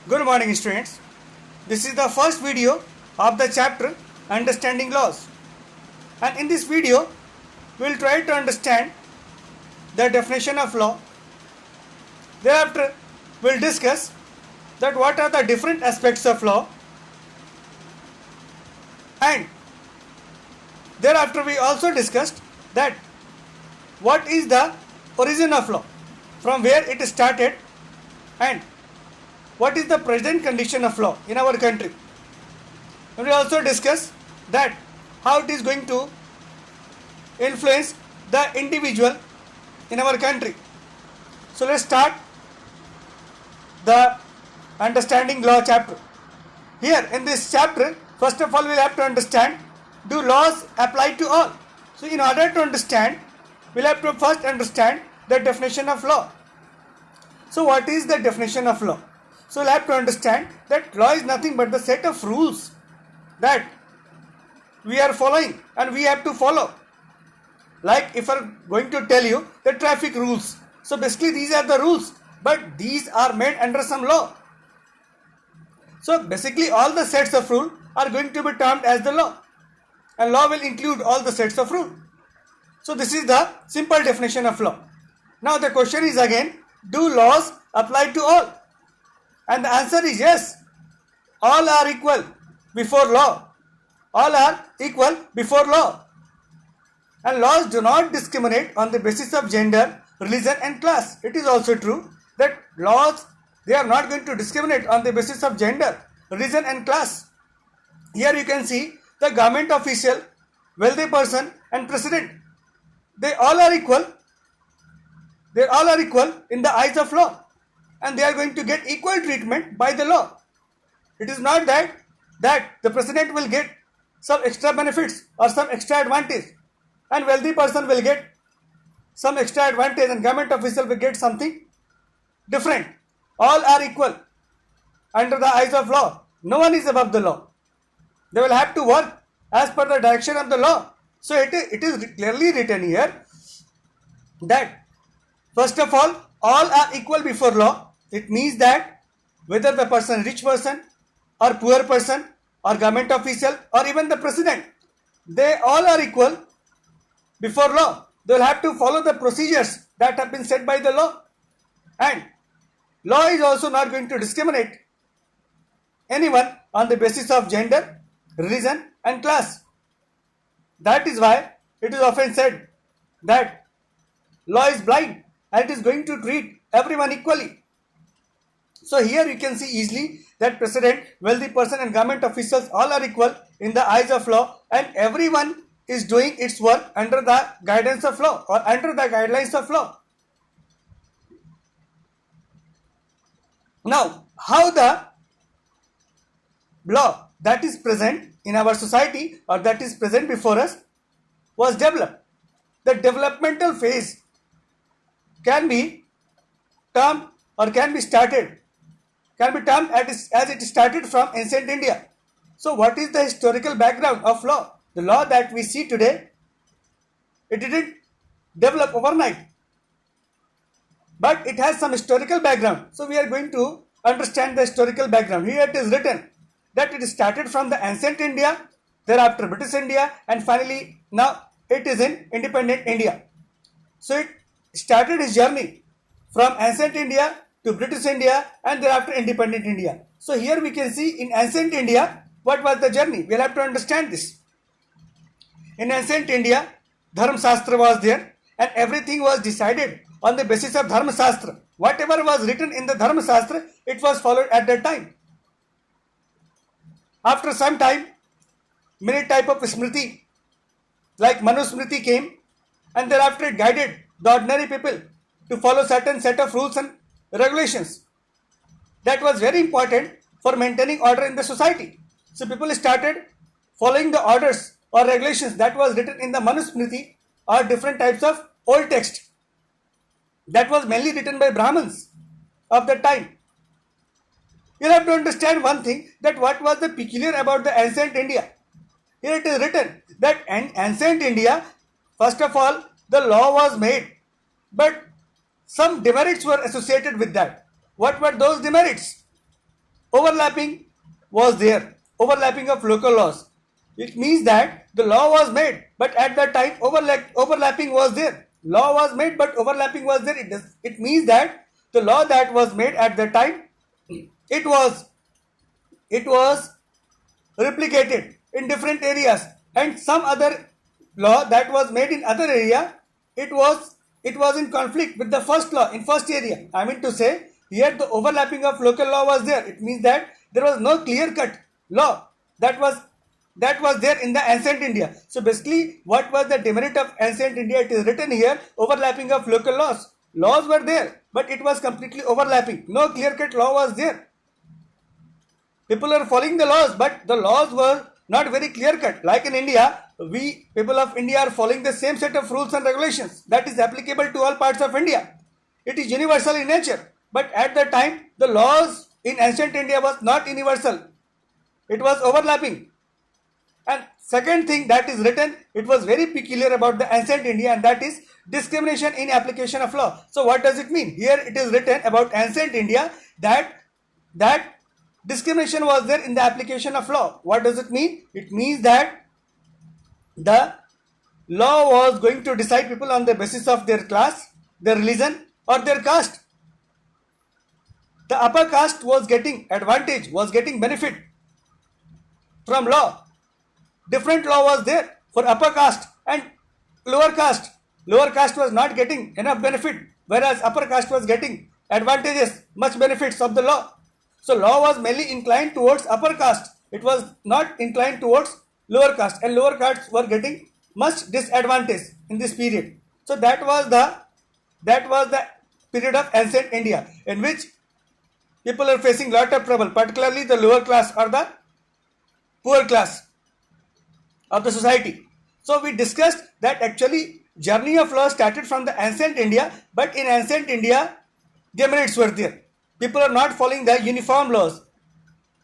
Good morning, students. This is the first video of the chapter Understanding Laws. And in this video, we will try to understand the definition of law. Thereafter, we will discuss that what are the different aspects of law. And thereafter, we also discussed that what is the origin of law, from where it started, and what is the present condition of law in our country. And we also discuss that how it is going to influence the individual in our country. So let's start the understanding law chapter. Here in this chapter, first of all, we will have to understand, do laws apply to all? So in order to understand, we will have to first understand the definition of law. So what is the definition of law? So we'll have to understand that law is nothing but the set of rules that we are following and we have to follow. Like if I'm going to tell you the traffic rules. So basically these are the rules, but these are made under some law. So basically all the sets of rules are going to be termed as the law. And law will include all the sets of rules. So this is the simple definition of law. Now the question is again, do laws apply to all? And the answer is yes. All are equal before law. All are equal before law. And laws do not discriminate on the basis of gender, religion and class. It is also true that laws, they are not going to discriminate on the basis of gender, religion and class. Here you can see the government official, wealthy person and president. They all are equal. They all are equal in the eyes of law. And they are going to get equal treatment by the law. It is not that the president will get some extra benefits or some extra advantage, and wealthy person will get some extra advantage and government official will get something different. All are equal under the eyes of law. No one is above the law. They will have to work as per the direction of the law. So it is clearly written here that first of all are equal before law. It means that whether the person rich person or poor person or government official or even the president, they all are equal before law. They will have to follow the procedures that have been set by the law. And law is also not going to discriminate anyone on the basis of gender, religion and class. That is why it is often said that law is blind and it is going to treat everyone equally. So here you can see easily that president, wealthy person and government officials all are equal in the eyes of law, and everyone is doing its work under the guidance of law or under the guidelines of law. Now, how the law that is present in our society or that is present before us was developed? The developmental phase can be termed or can be termed as it started from ancient India. So what is the historical background of law? The law that we see today, it didn't develop overnight, but it has some historical background. So we are going to understand the historical background. Here it is written that it started from the ancient India, thereafter British India, and finally now it is in independent India. So it started its journey from ancient India to British India and thereafter independent India. So here we can see in ancient India, what was the journey? We will have to understand this. In ancient India, Dharma Shastra was there and everything was decided on the basis of Dharma Shastra. Whatever was written in the Dharma Shastra, it was followed at that time. After some time, many type of Smriti, like Manusmriti came, and thereafter it guided the ordinary people to follow certain set of rules and regulations. That was very important for maintaining order in the society. So people started following the orders or regulations that was written in the Manusmriti or different types of old text that was mainly written by Brahmins of that time. You have to understand one thing, that what was the peculiar about the ancient India. Here it is written that in ancient India, first of all, the law was made, but some demerits were associated with that. What were those demerits? overlapping was there, overlapping of local laws. It means that the law was made, but at that time overlapping was there. Law was made, but overlapping was there. It means that the law that was made at the time, it was replicated in different areas, and some other law that was made in other area, it was in conflict with the first law in first area. I mean to say, here the overlapping of local law was there. It means that there was no clear cut law that was there in the ancient India. So basically, what was the demerit of ancient India? It is written here, overlapping of local laws. Laws were there, but it was completely overlapping. No clear cut law was there. People are following the laws, but the laws were not very clear cut. Like in India, we people of India are following the same set of rules and regulations that is applicable to all parts of India. It is universal in nature. But at the time, the laws in ancient India was not universal. It was overlapping. And second thing that is written, it was very peculiar about the ancient India, and that is discrimination in application of law. So what does it mean? Here it is written about ancient India that discrimination was there in the application of law. What does it mean? It means that the law was going to decide people on the basis of their class, their religion, or their caste. The upper caste was getting advantage, was getting benefit from law. Different law was there for upper caste and lower caste. Lower caste was not getting enough benefit, whereas upper caste was getting advantages, much benefits of the law. So law was mainly inclined towards upper caste. It was not inclined towards lower caste, and lower castes were getting much disadvantage in this period. So that was the period of ancient India, in which people are facing lot of trouble, particularly the lower class or the poor class of the society. So we discussed that actually journey of law started from the ancient India, but in ancient India demerits were there. People are not following the uniform laws.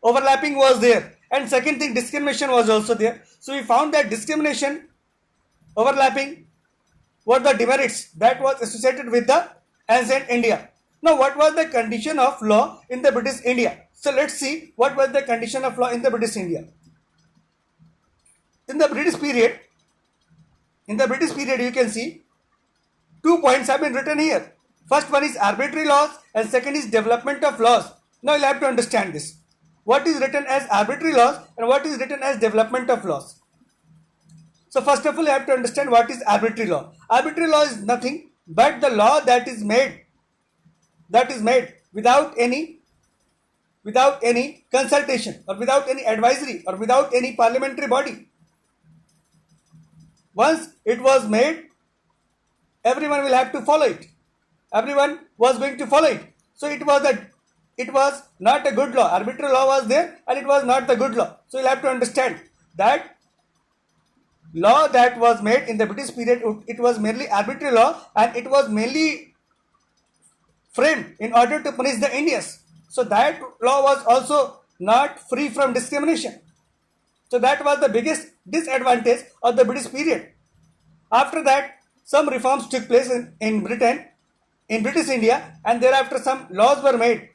Overlapping was there. And second thing, discrimination was also there. So we found that discrimination, overlapping were the demerits that was associated with the ancient India. Now what was the condition of law in the British India? So let's see what was the condition of law in the British India. In the British period, you can see 2 points have been written here. First one is arbitrary laws and second is development of laws. Now you'll have to understand this. What is written as arbitrary laws and what is written as development of laws. So first of all, you have to understand what is arbitrary law. Arbitrary law is nothing but the law that is made without any consultation or without any advisory or without any parliamentary body. Once it was made, everyone will have to follow it. Everyone was going to follow it. So it was not a good law. Arbitrary law was there and it was not the good law. So you'll have to understand that law that was made in the British period, it was merely arbitrary law and it was mainly framed in order to punish the Indians. So that law was also not free from discrimination. So that was the biggest disadvantage of the British period. After that, some reforms took place in Britain, in British India, and thereafter some laws were made.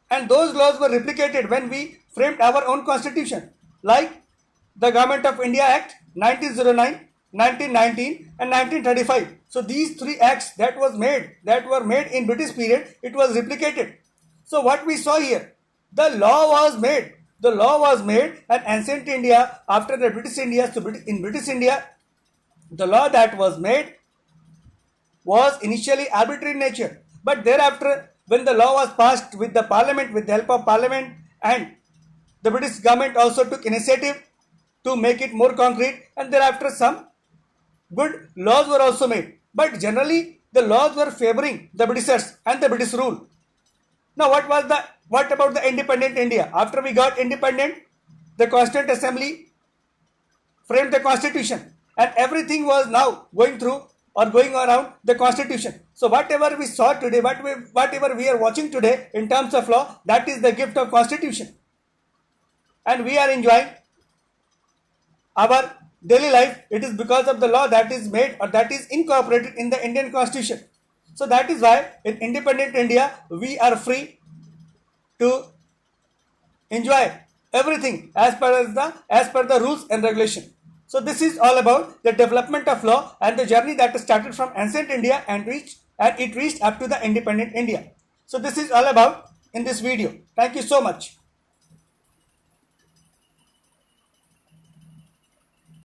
And those laws were replicated when we framed our own constitution, like the Government of India Act 1909, 1919 and 1935. So these three acts that were made in British period, it was replicated. So what we saw here, the law was made and ancient India, after the British India, so in British India, the law that was made was initially arbitrary in nature. But thereafter, when the law was passed with the parliament, with the help of parliament, and the British government also took initiative to make it more concrete, and thereafter some good laws were also made. But generally, the laws were favoring the Britishers and the British rule. Now what about the independent India? After we got independent, the Constituent Assembly framed the constitution and everything was now going around the constitution. So whatever we saw today, whatever we are watching today in terms of law, that is the gift of constitution. And we are enjoying our daily life. It is because of the law that is made or that is incorporated in the Indian constitution. So that is why in independent India, we are free to enjoy everything as per the rules and regulation. So this is all about the development of law and the journey that started from ancient India and it reached up to the independent India. So this is all about in this video. Thank you so much.